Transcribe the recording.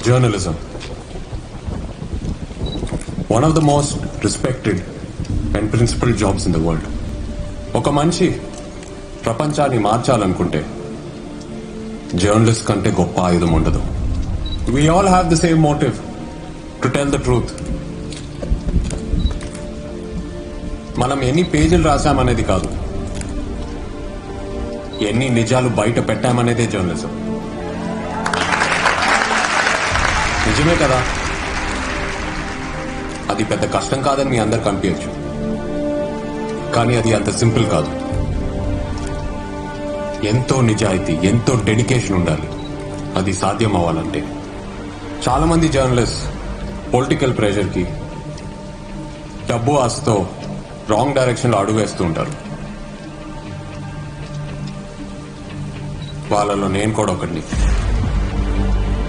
Journalism. One of the most respected and principled jobs in the world. ఒక మనిషి ప్రపంచాన్ని మార్చాలనుకుంటే journalist కంటే గొప్ప ఆయుధం ఉండదు. We all have the same motive to tell the truth. మనం ఎన్ని పేజీలు రాశామనేది కాదు, ఎన్ని నిజాలు బయట పెట్టామనేదే జర్నలిజం. నిజమే కదా, అది పెద్ద కష్టం కాదని మీ అందరికి అనిపించచ్చు, కానీ అది అంత సింపుల్ కాదు. ఎంతో నిజాయితీ, ఎంతో డెడికేషన్ ఉండాలి అది సాధ్యం అవ్వాలంటే. చాలా మంది జర్నలిస్ట్ పొలిటికల్ ప్రెషర్కి, డబ్బు ఆశతో రాంగ్ డైరెక్షన్లో అడుగు వేస్తూ ఉంటారు. వాళ్ళలో నేను కూడా ఒకటి.